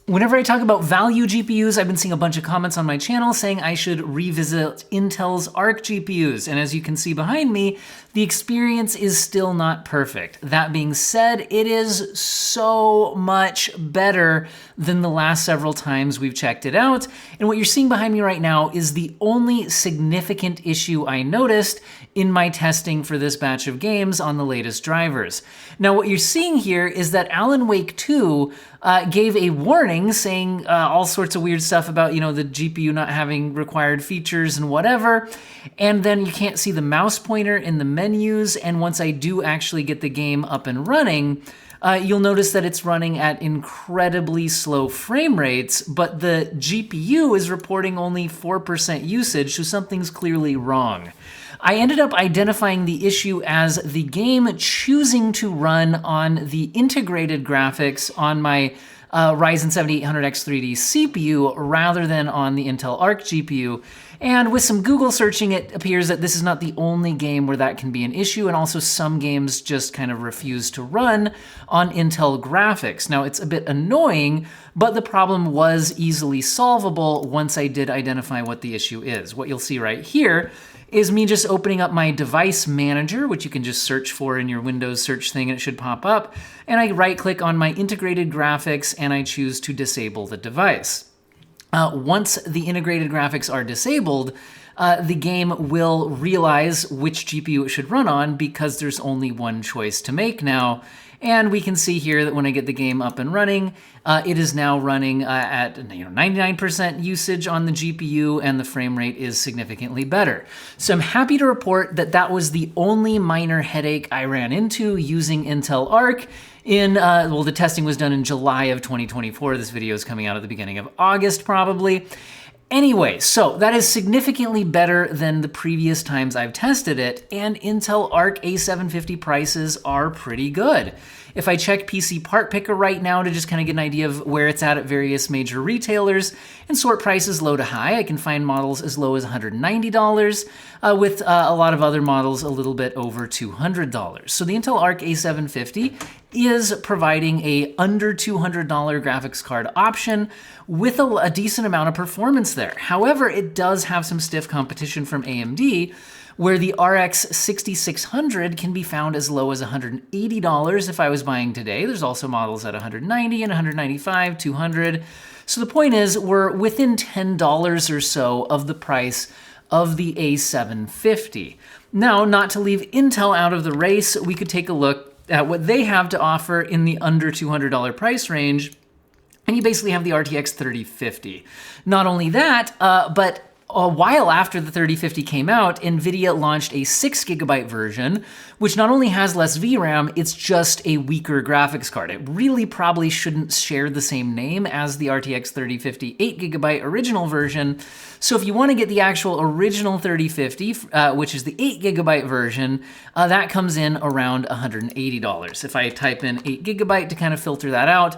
Whenever I talk about value GPUs, I've been seeing a bunch of comments on my channel saying I should revisit Intel's Arc GPUs. And as you can see behind me, the experience is still not perfect. That being said, it is so much better than the last several times we've checked it out. And what you're seeing behind me right now is the only significant issue I noticed in my testing for this batch of games on the latest drivers. Now, what you're seeing here is that Alan Wake 2 gave a warning saying all sorts of weird stuff about, the GPU not having required features and whatever. And then you can't see the mouse pointer in the menus. And once I do actually get the game up and running, you'll notice that it's running at incredibly slow frame rates, but the GPU is reporting only 4% usage, so something's clearly wrong. I ended up identifying the issue as the game choosing to run on the integrated graphics on my Ryzen 7800X 3D CPU rather than on the Intel Arc GPU. And with some Google searching, it appears that this is not the only game where that can be an issue, and also some games just kind of refuse to run on Intel graphics. Now, it's a bit annoying, but the problem was easily solvable once I did identify what the issue is. What you'll see right here is me just opening up my device manager, which you can just search for in your Windows search thing and it should pop up. And I right click on my integrated graphics and I choose to disable the device. Once the integrated graphics are disabled, the game will realize which GPU it should run on because there's only one choice to make now. And we can see here that when I get the game up and running, it is now running at 99% usage on the GPU, and the frame rate is significantly better. So I'm happy to report that that was the only minor headache I ran into using Intel Arc. The testing was done in July of 2024. This video is coming out at the beginning of August, probably. Anyway, so that is significantly better than the previous times I've tested it, and Intel Arc A750 prices are pretty good. If I check PC Part Picker right now to just kind of get an idea of where it's at various major retailers and sort prices low to high, I can find models as low as $190, with a lot of other models a little bit over $200. So the Intel Arc A750 is providing a under $200 graphics card option with a decent amount of performance there. However, it does have some stiff competition from AMD, where the RX 6600 can be found as low as $180 if I was buying today. There's also models at $190 and $195, $200. So the point is, we're within $10 or so of the price of the A750. Now, not to leave Intel out of the race, we could take a look at what they have to offer in the under $200 price range, and you basically have the RTX 3050. Not only that, but a while after the 3050 came out, Nvidia launched a 6GB version, which not only has less VRAM, it's just a weaker graphics card. It really probably shouldn't share the same name as the RTX 3050 8GB original version. So if you want to get the actual original 3050, which is the 8GB version, that comes in around $180. If I type in 8GB to kind of filter that out,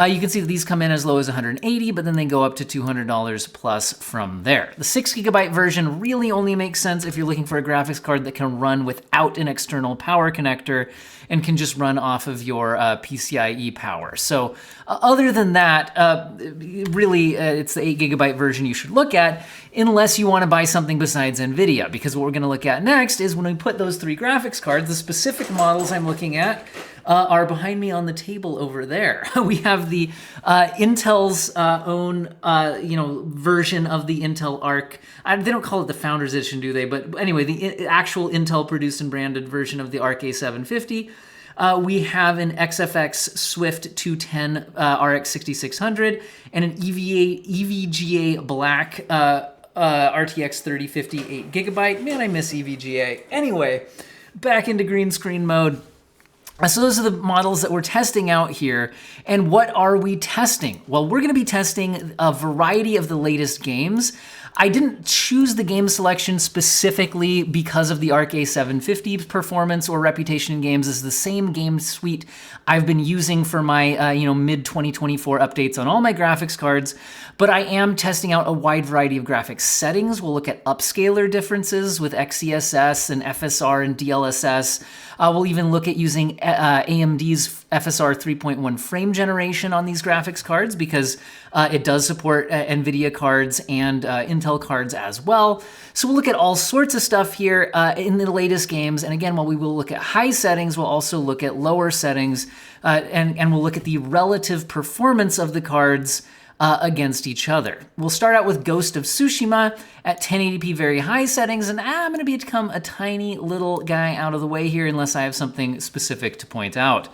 you can see that these come in as low as $180, but then they go up to $200 plus from there. The 6GB version really only makes sense if you're looking for a graphics card that can run without an external power connector and can just run off of your PCIe power. So other than that, really it's the 8GB version you should look at, unless you want to buy something besides Nvidia, because what we're going to look at next is when we put those three graphics cards, the specific models I'm looking at are behind me on the table over there. We have the Intel's own version of the Intel Arc. They don't call it the Founders Edition, do they? But anyway, the actual Intel produced and branded version of the Arc A750. We have an XFX Swift 210 RX 6600 and an EVGA Black RTX 3050 8GB. Man, I miss EVGA. Anyway, back into green screen mode. So those are the models that we're testing out here. And what are we testing? Well, we're going to be testing a variety of the latest games. I didn't choose the game selection specifically because of the Arc A750's performance or reputation in games. It's the same game suite I've been using for my mid-2024 updates on all my graphics cards, but I am testing out a wide variety of graphics settings. We'll look at upscaler differences with XeSS and FSR and DLSS. We'll even look at using AMD's FSR 3.1 frame generation on these graphics cards because it does support Nvidia cards and Intel cards as well. So we'll look at all sorts of stuff here in the latest games. And again, while we will look at high settings, we'll also look at lower settings and we'll look at the relative performance of the cards against each other. We'll start out with Ghost of Tsushima at 1080p very high settings, and I'm going to become a tiny little guy out of the way here unless I have something specific to point out.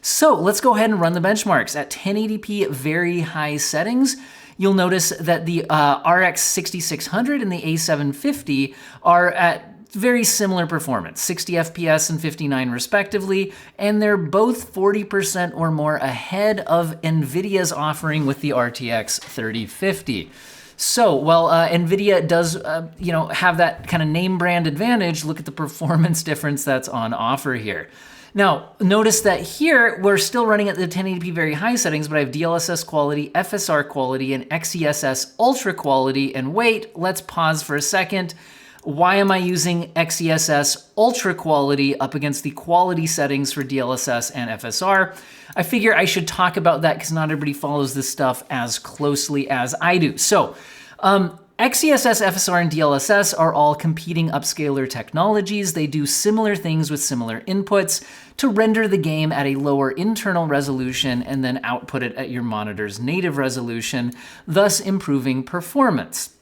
So let's go ahead and run the benchmarks. At 1080p very high settings, you'll notice that the RX 6600 and the A750 are at very similar performance, 60 FPS and 59 respectively, and they're both 40% or more ahead of Nvidia's offering with the RTX 3050. So while Nvidia does, have that kind of name brand advantage, look at the performance difference that's on offer here. Now, notice that here, we're still running at the 1080p very high settings, but I have DLSS quality, FSR quality, and XeSS ultra quality. And wait, let's pause for a second. Why am I using XeSS ultra quality up against the quality settings for DLSS and FSR? I figure I should talk about that because not everybody follows this stuff as closely as I do. So, XeSS, FSR, and DLSS are all competing upscaler technologies. They do similar things with similar inputs to render the game at a lower internal resolution and then output it at your monitor's native resolution, thus improving performance,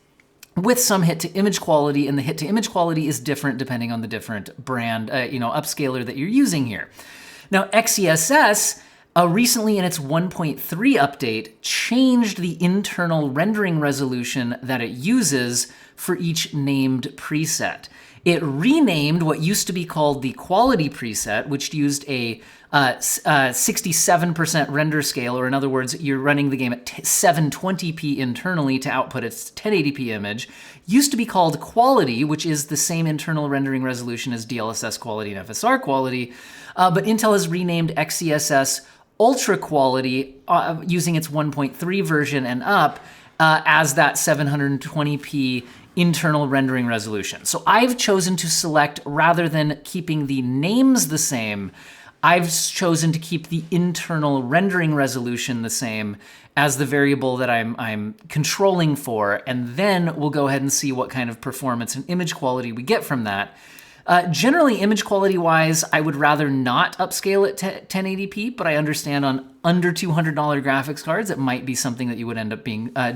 with some hit-to-image quality, and the hit-to-image quality is different depending on the different brand, upscaler that you're using here. Now, XeSS recently in its 1.3 update changed the internal rendering resolution that it uses for each named preset. It renamed what used to be called the quality preset, which used a 67% render scale, or in other words, you're running the game at 720p internally to output its 1080p image, used to be called quality, which is the same internal rendering resolution as DLSS quality and FSR quality, but Intel has renamed XeSS ultra quality using its 1.3 version and up as that 720p internal rendering resolution. So I've chosen to select, rather than keeping the names the same, I've chosen to keep the internal rendering resolution the same as the variable that I'm controlling for, and then we'll go ahead and see what kind of performance and image quality we get from that. Generally, image quality-wise, I would rather not upscale it to 1080p, but I understand on under $200 graphics cards, it might be something that you would end up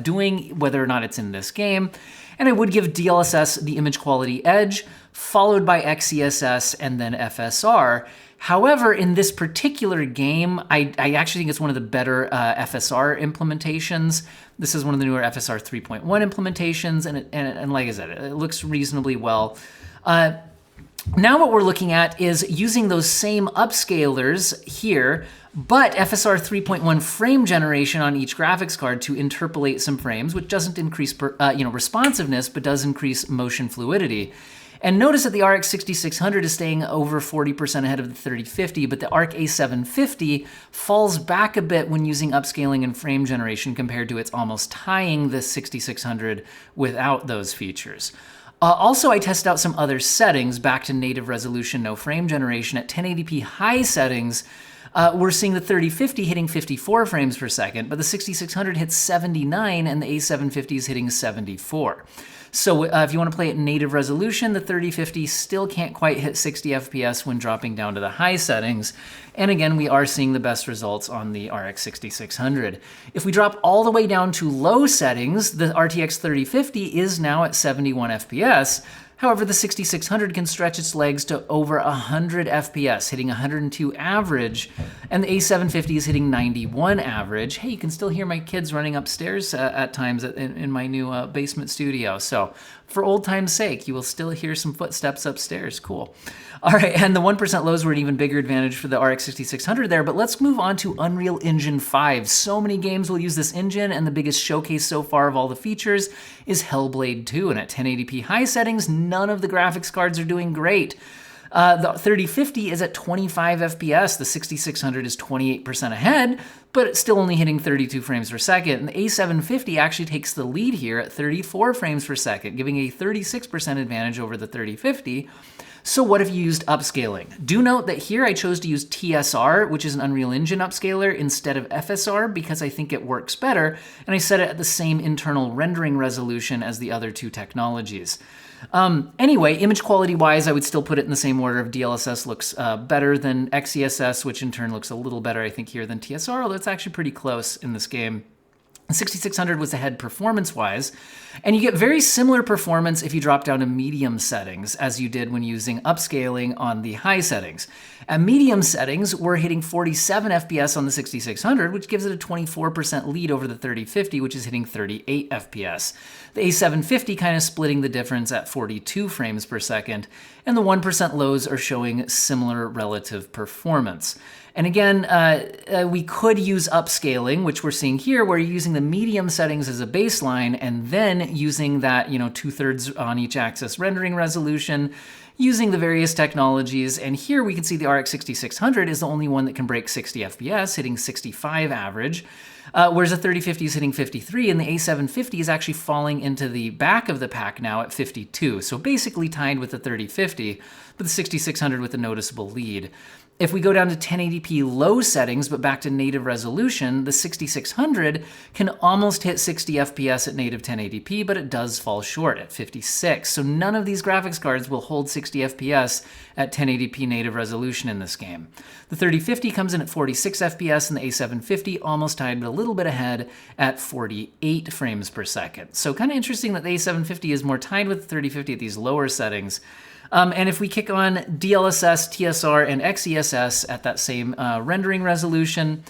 doing, whether or not it's in this game. And I would give DLSS the image quality edge, followed by XeSS and then FSR. However, in this particular game, I actually think it's one of the better FSR implementations. This is one of the newer FSR 3.1 implementations, and like I said, it looks reasonably well. Now what we're looking at is using those same upscalers here, but FSR 3.1 frame generation on each graphics card to interpolate some frames, which doesn't increase responsiveness, but does increase motion fluidity. And notice that the RX 6600 is staying over 40% ahead of the 3050, but the Arc A750 falls back a bit when using upscaling and frame generation compared to its almost tying the 6600 without those features. Also, I tested out some other settings back to native resolution, no frame generation. At 1080p high settings, we're seeing the 3050 hitting 54 frames per second, but the 6600 hits 79 and the A750 is hitting 74. So if you want to play at native resolution, the 3050 still can't quite hit 60 FPS when dropping down to the high settings. And again, we are seeing the best results on the RX 6600. If we drop all the way down to low settings, the RTX 3050 is now at 71 FPS. However, the 6600 can stretch its legs to over 100 FPS, hitting 102 average, and the A750 is hitting 91 average. Hey, you can still hear my kids running upstairs at times in my new basement studio. So for old time's sake, you will still hear some footsteps upstairs. Cool. All right, and the 1% lows were an even bigger advantage for the RX 6600 there, but let's move on to Unreal Engine 5. So many games will use this engine, and the biggest showcase so far of all the features is Hellblade 2, and at 1080p high settings, none of the graphics cards are doing great. The 3050 is at 25 FPS, the 6600 is 28% ahead, but it's still only hitting 32 frames per second, and the A750 actually takes the lead here at 34 frames per second, giving a 36% advantage over the 3050. So what if you used upscaling? Do note that here I chose to use TSR, which is an Unreal Engine upscaler, instead of FSR because I think it works better, and I set it at the same internal rendering resolution as the other two technologies. Anyway, image quality-wise, I would still put it in the same order of DLSS looks better than XeSS, which in turn looks a little better, I think, here than TSR, although it's actually pretty close in this game. 6600 was ahead performance-wise, and you get very similar performance if you drop down to medium settings as you did when using upscaling on the high settings. At medium settings, we're hitting 47 FPS on the 6600, which gives it a 24% lead over the 3050, which is hitting 38 FPS. The A750 kind of splitting the difference at 42 frames per second, and the 1% lows are showing similar relative performance. And again, we could use upscaling, which we're seeing here, where you're using the medium settings as a baseline and then using that, 2/3 on each axis rendering resolution, using the various technologies. And here we can see the RX 6600 is the only one that can break 60 FPS, hitting 65 average. Whereas the 3050 is hitting 53, and the A750 is actually falling into the back of the pack now at 52. So basically tied with the 3050, but the 6600 with a noticeable lead. If we go down to 1080p low settings, but back to native resolution, the 6600 can almost hit 60 FPS at native 1080p, but it does fall short at 56. So none of these graphics cards will hold 60 FPS at 1080p native resolution in this game. The 3050 comes in at 46 FPS, and the A750 almost tied, but a little bit ahead at 48 frames per second. So kind of interesting that the A750 is more tied with the 3050 at these lower settings. And if we kick on DLSS, TSR, and XeSS at that same rendering resolution,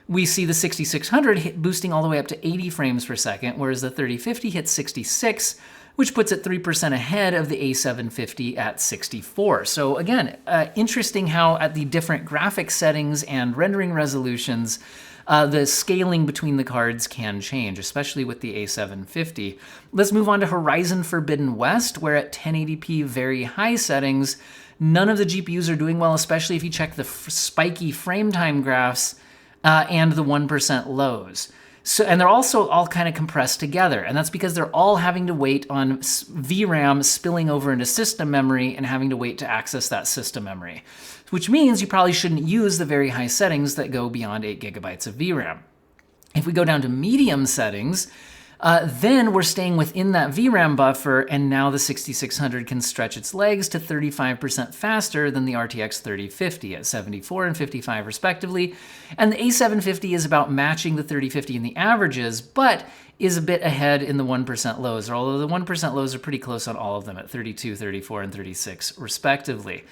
we see the 6600 boosting all the way up to 80 frames per second, whereas the 3050 hits 66, which puts it 3% ahead of the A750 at 64. So again, interesting how at the different graphic settings and rendering resolutions, the scaling between the cards can change, especially with the A750. Let's move on to Horizon Forbidden West, where at 1080p very high settings, none of the GPUs are doing well, especially if you check the spiky frame time graphs and the 1% lows. So, and they're also all kind of compressed together, and that's because they're all having to wait on VRAM spilling over into system memory and having to wait to access that system memory, which means you probably shouldn't use the very high settings that go beyond 8 GB of VRAM. If we go down to medium settings, then we're staying within that VRAM buffer, and now the 6600 can stretch its legs to 35% faster than the RTX 3050 at 74 and 55 respectively. And the A750 is about matching the 3050 in the averages, but is a bit ahead in the 1% lows, although the 1% lows are pretty close on all of them at 32, 34, and 36 respectively.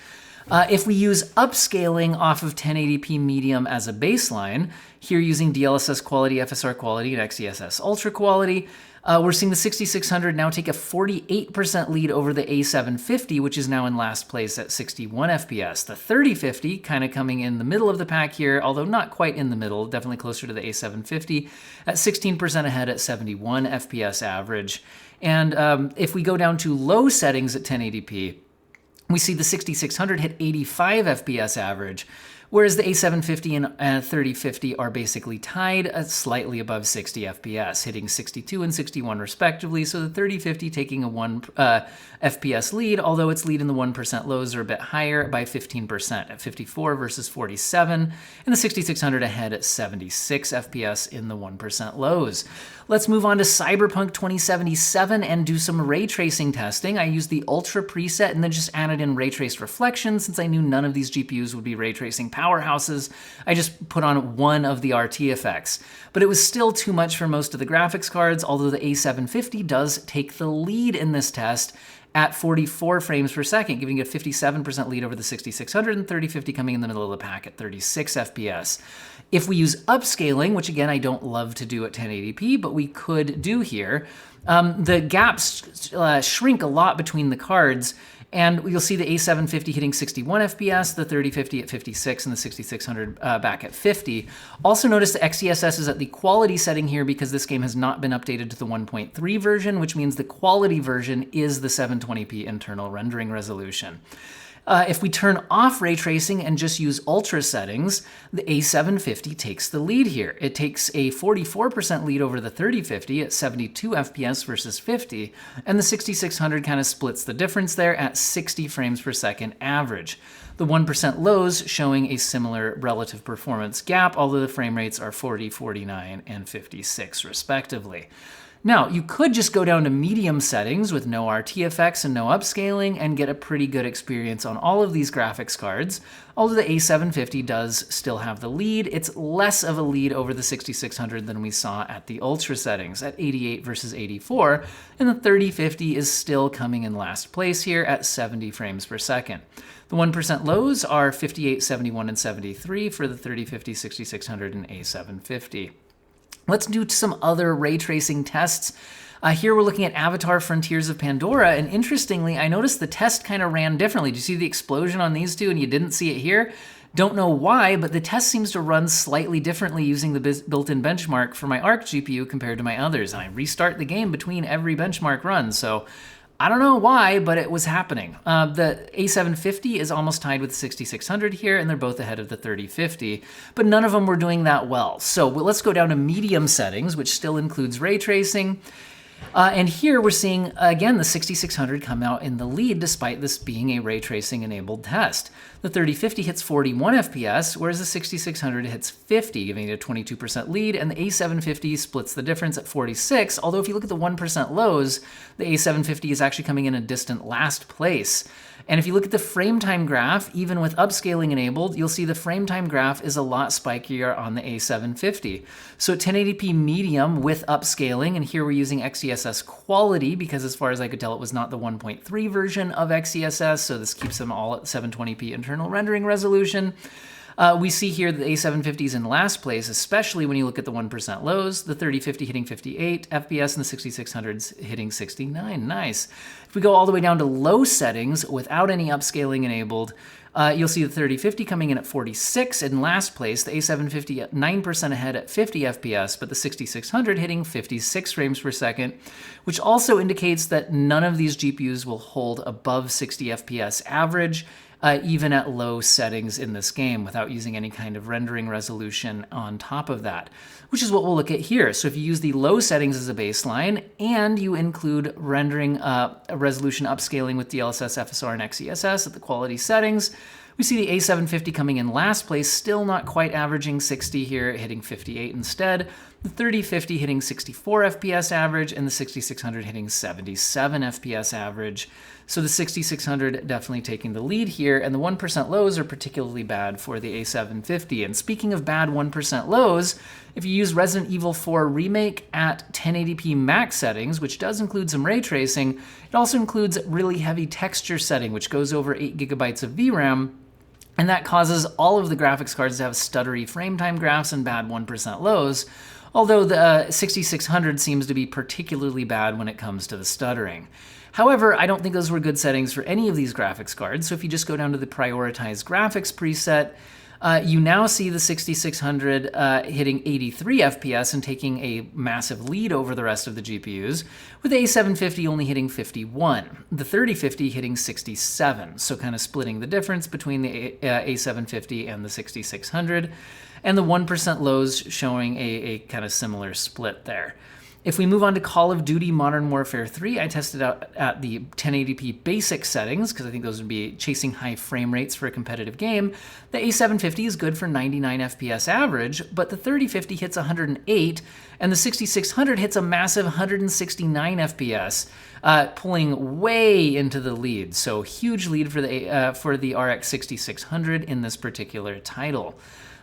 If we use upscaling off of 1080p medium as a baseline, here using DLSS quality, FSR quality, and XeSS ultra quality, we're seeing the 6600 now take a 48% lead over the A750, which is now in last place at 61 FPS. The 3050 kind of coming in the middle of the pack here, although not quite in the middle, definitely closer to the A750, at 16% ahead at 71 FPS average. And if we go down to low settings at 1080p, we see the 6600 hit 85 FPS average, whereas the A750 and 3050 are basically tied at slightly above 60 FPS, hitting 62 and 61 respectively, so the 3050 taking a 1 FPS lead, although its lead in the 1% lows are a bit higher by 15% at 54 versus 47, and the 6600 ahead at 76 FPS in the 1% lows. Let's move on to Cyberpunk 2077 and do some ray tracing testing. I used the Ultra preset and then just added in ray traced reflections since I knew none of these GPUs would be ray tracing powerhouses. I just put on one of the RT effects. But it was still too much for most of the graphics cards, although the A750 does take the lead in this test at 44 frames per second, giving it a 57% lead over the 6600, and 3050 coming in the middle of the pack at 36 FPS. If we use upscaling, which again I don't love to do at 1080p, but we could do here, the gaps shrink a lot between the cards, and you'll see the A750 hitting 61 FPS, the 3050 at 56, and the 6600 back at 50. Also notice the XeSS is at the quality setting here because this game has not been updated to the 1.3 version, which means the quality version is the 720p internal rendering resolution. If we turn off ray tracing and just use ultra settings, the A750 takes the lead here. It takes a 44% lead over the 3050 at 72 FPS versus 50, and the 6600 kind of splits the difference there at 60 frames per second average. The 1% lows showing a similar relative performance gap, although the frame rates are 40, 49, and 56 respectively. Now, you could just go down to medium settings with no RT effects and no upscaling and get a pretty good experience on all of these graphics cards. Although the A750 does still have the lead, it's less of a lead over the 6600 than we saw at the Ultra settings at 88 versus 84, and the 3050 is still coming in last place here at 70 frames per second. The 1% lows are 58, 71, and 73 for the 3050, 6600, and A750. Let's do some other ray tracing tests. Here we're looking at Avatar Frontiers of Pandora, and interestingly, I noticed the test kind of ran differently. Do you see the explosion on these two and you didn't see it here? Don't know why, but the test seems to run slightly differently using the built-in benchmark for my Arc GPU compared to my others, and I restart the game between every benchmark run, so I don't know why, but it was happening. The A750 is almost tied with the 6600 here, and they're both ahead of the 3050, but none of them were doing that well. So let's go down to medium settings, which still includes ray tracing. And here we're seeing, again, the 6600 come out in the lead despite this being a ray tracing enabled test. The 3050 hits 41 FPS, whereas the 6600 hits 50, giving it a 22% lead, and the A750 splits the difference at 46, although if you look at the 1% lows, the A750 is actually coming in a distant last place. And if you look at the frame time graph, even with upscaling enabled, you'll see the frame time graph is a lot spikier on the A750. So 1080p medium with upscaling, and here we're using XeSS quality because as far as I could tell, it was not the 1.3 version of XeSS, so this keeps them all at 720p internal rendering resolution. We see here the A750 is in last place, especially when you look at the 1% lows, the 3050 hitting 58 FPS and the 6600s hitting 69. Nice. If we go all the way down to low settings without any upscaling enabled, you'll see the 3050 coming in at 46 in last place, the A750 at 9% ahead at 50 FPS, but the 6600 hitting 56 frames per second, which also indicates that none of these GPUs will hold above 60 FPS average, even at low settings in this game without using any kind of rendering resolution on top of that, which is what we'll look at here. So if you use the low settings as a baseline and you include rendering resolution upscaling with DLSS, FSR, and XeSS at the quality settings, we see the A750 coming in last place, still not quite averaging 60 here, hitting 58 instead. The 3050 hitting 64 FPS average, and the 6600 hitting 77 FPS average. So the 6600 definitely taking the lead here, and the 1% lows are particularly bad for the A750. And speaking of bad 1% lows, if you use Resident Evil 4 Remake at 1080p max settings, which does include some ray tracing, it also includes really heavy texture setting, which goes over 8 gigabytes of VRAM, and that causes all of the graphics cards to have stuttery frame time graphs and bad 1% lows, although the 6600 seems to be particularly bad when it comes to the stuttering. However, I don't think those were good settings for any of these graphics cards, so if you just go down to the Prioritize Graphics preset, you now see the 6600 hitting 83 FPS and taking a massive lead over the rest of the GPUs, with the A750 only hitting 51, the 3050 hitting 67, so kind of splitting the difference between the A750 and the 6600, and the 1% lows showing a kind of similar split there. If we move on to Call of Duty Modern Warfare 3, I tested out at the 1080p basic settings because I think those would be chasing high frame rates for a competitive game. The A750 is good for 99 FPS average, but the 3050 hits 108, and the 6600 hits a massive 169 FPS, pulling way into the lead. So huge lead for the RX 6600 in this particular title.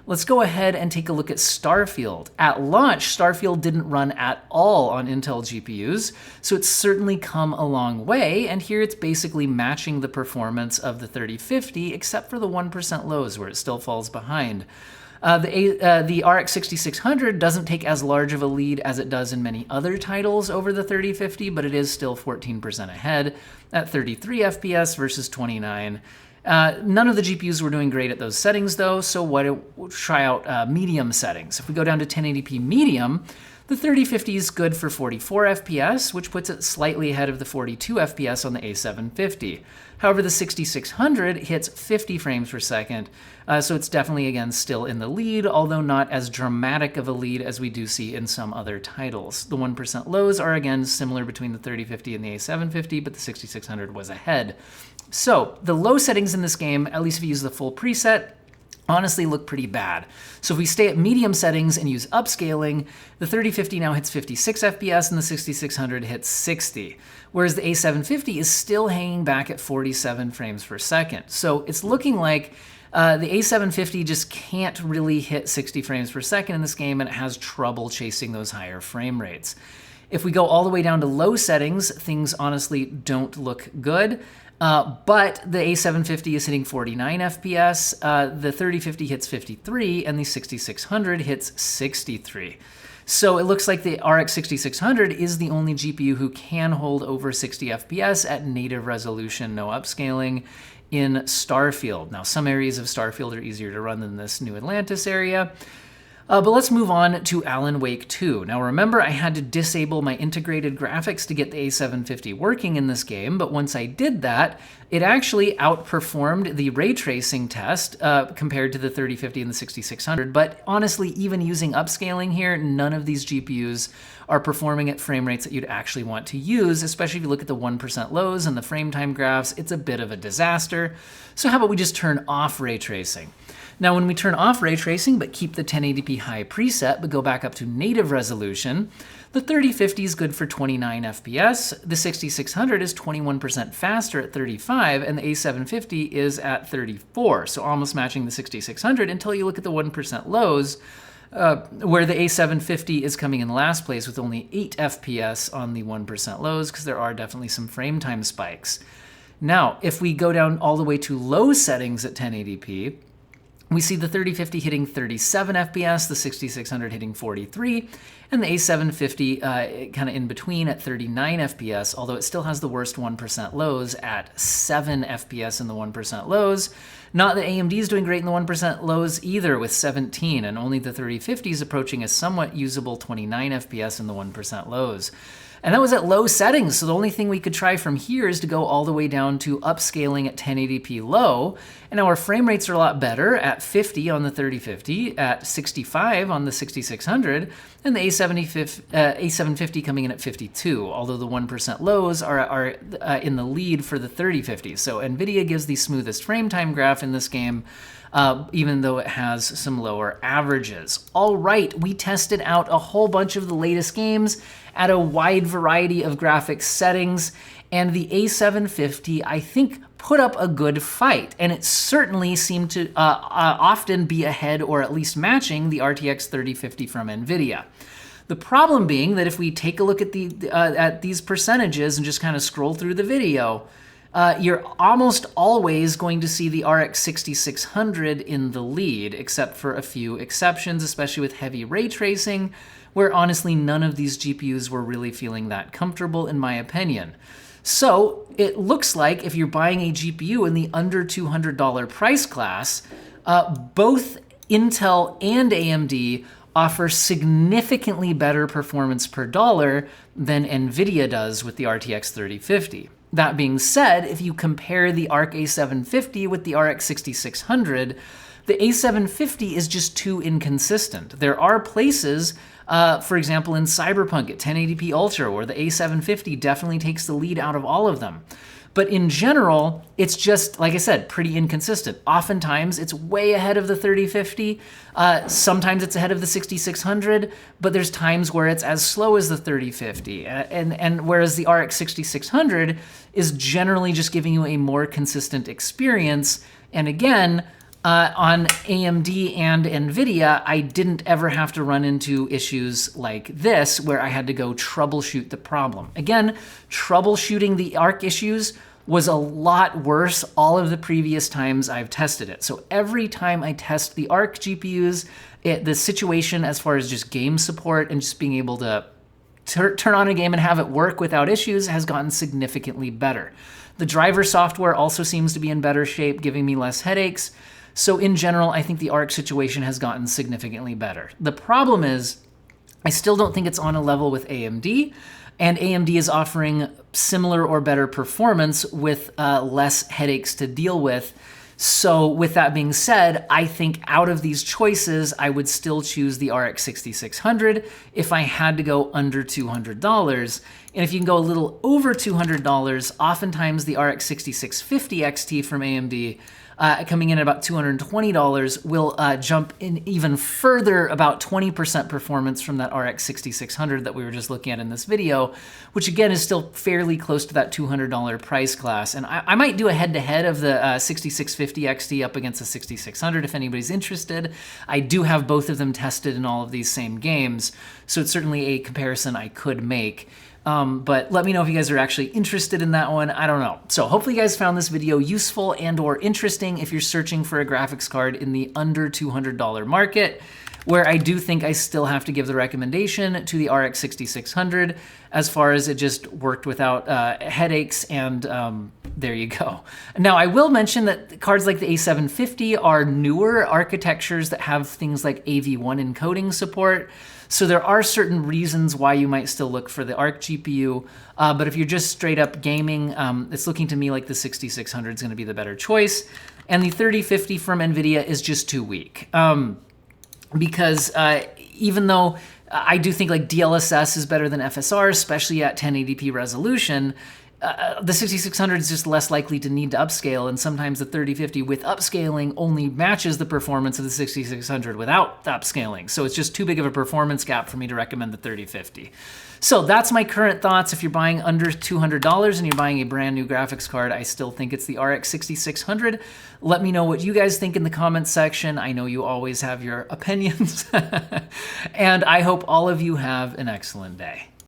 Let's go ahead and take a look at Starfield. At launch, Starfield didn't run at all on Intel GPUs, so it's certainly come a long way, and here it's basically matching the performance of the 3050, except for the 1% lows where it still falls behind. The RX 6600 doesn't take as large of a lead as it does in many other titles over the 3050, but it is still 14% ahead at 33 FPS versus 29. None of the GPUs were doing great at those settings though, so we'll try out medium settings. If we go down to 1080p medium, The 3050 is good for 44 FPS, which puts it slightly ahead of the 42 FPS on the A750. However, the 6600 hits 50 frames per second, so it's definitely, again, still in the lead, although not as dramatic of a lead as we do see in some other titles. The 1% lows are, again, similar between the 3050 and the A750, but the 6600 was ahead. So the low settings in this game, at least if you use the full preset, honestly look pretty bad. So if we stay at medium settings and use upscaling, the 3050 now hits 56 FPS and the 6600 hits 60, whereas the A750 is still hanging back at 47 frames per second. So it's looking like the A750 just can't really hit 60 frames per second in this game, and it has trouble chasing those higher frame rates. If we go all the way down to low settings, things honestly don't look good. But the A750 is hitting 49 FPS, the 3050 hits 53, and the 6600 hits 63. So it looks like the RX 6600 is the only GPU who can hold over 60 FPS at native resolution, no upscaling, in Starfield. Now, some areas of Starfield are easier to run than this New Atlantis area. But let's move on to Alan Wake 2. Now remember, I had to disable my integrated graphics to get the A750 working in this game, but once I did that, it actually outperformed the ray tracing test compared to the 3050 and the 6600. But honestly, even using upscaling here, none of these GPUs are performing at frame rates that you'd actually want to use, especially if you look at the 1% lows and the frame time graphs. It's a bit of a disaster. So how about we just turn off ray tracing? Now, when we turn off ray tracing but keep the 1080p high preset but go back up to native resolution, the 3050 is good for 29 FPS, the 6600 is 21% faster at 35, and the A750 is at 34, so almost matching the 6600 until you look at the 1% lows, where the A750 is coming in last place with only 8 FPS on the 1% lows, because there are definitely some frame time spikes. Now, if we go down all the way to low settings at 1080p, we see the 3050 hitting 37 FPS, the 6600 hitting 43, and the A750 kind of in between at 39 FPS, although it still has the worst 1% lows at 7 FPS in the 1% lows. Not that AMD is doing great in the 1% lows either with 17, and only the 3050 is approaching a somewhat usable 29 FPS in the 1% lows. And that was at low settings, so the only thing we could try from here is to go all the way down to upscaling at 1080p low, and now our frame rates are a lot better at 50 on the 3050, at 65 on the 6600, and the A750 coming in at 52, although the 1% lows are in the lead for the 3050. So Nvidia gives the smoothest frame time graph in this game, even though it has some lower averages. All right, we tested out a whole bunch of the latest games at a wide variety of graphics settings, and the A750, I think, put up a good fight, and it certainly seemed to often be ahead or at least matching the RTX 3050 from Nvidia. The problem being that if we take a look at these percentages and just kind of scroll through the video, you're almost always going to see the RX 6600 in the lead, except for a few exceptions, especially with heavy ray tracing, where honestly none of these GPUs were really feeling that comfortable, in my opinion. So it looks like if you're buying a GPU in the under $200 price class, both Intel and AMD offer significantly better performance per dollar than Nvidia does with the RTX 3050. That being said, if you compare the Arc A750 with the RX 6600, the A750 is just too inconsistent. There are places, for example, in Cyberpunk at 1080p Ultra, where the A750 definitely takes the lead out of all of them. But in general, it's just, like I said, pretty inconsistent. Oftentimes, it's way ahead of the 3050. Sometimes it's ahead of the 6600, but there's times where it's as slow as the 3050. And whereas the RX 6600 is generally just giving you a more consistent experience. And again, on AMD and Nvidia, I didn't ever have to run into issues like this where I had to go troubleshoot the problem. Again, troubleshooting the Arc issues was a lot worse all of the previous times I've tested it. So every time I test the Arc GPUs, the situation as far as just game support and just being able to turn on a game and have it work without issues has gotten significantly better. The driver software also seems to be in better shape, giving me less headaches. So in general, I think the Arc situation has gotten significantly better. The problem is I still don't think it's on a level with AMD, and AMD is offering similar or better performance with less headaches to deal with. So with that being said, I think out of these choices, I would still choose the RX 6600 if I had to go under $200. And if you can go a little over $200, oftentimes the RX 6650 XT from AMD coming in at about $220 will jump in even further, about 20% performance from that RX 6600 that we were just looking at in this video, which again is still fairly close to that $200 price class. And I might do a head-to-head of the 6650 XT up against the 6600 if anybody's interested. I do have both of them tested in all of these same games, so it's certainly a comparison I could make. But let me know if you guys are actually interested in that one. I don't know. So hopefully you guys found this video useful and or interesting if you're searching for a graphics card in the under $200 market, where I do think I still have to give the recommendation to the RX 6600 as far as it just worked without headaches, and there you go. Now, I will mention that cards like the A750 are newer architectures that have things like AV1 encoding support. So there are certain reasons why you might still look for the Arc GPU, but if you're just straight up gaming, it's looking to me like the 6600 is going to be the better choice. And the 3050 from Nvidia is just too weak. Because even though I do think like DLSS is better than FSR, especially at 1080p resolution, the 6600 is just less likely to need to upscale, and sometimes the 3050 with upscaling only matches the performance of the 6600 without upscaling. So it's just too big of a performance gap for me to recommend the 3050. So that's my current thoughts. If you're buying under $200 and you're buying a brand new graphics card, I still think it's the RX 6600. Let me know what you guys think in the comments section. I know you always have your opinions. And I hope all of you have an excellent day.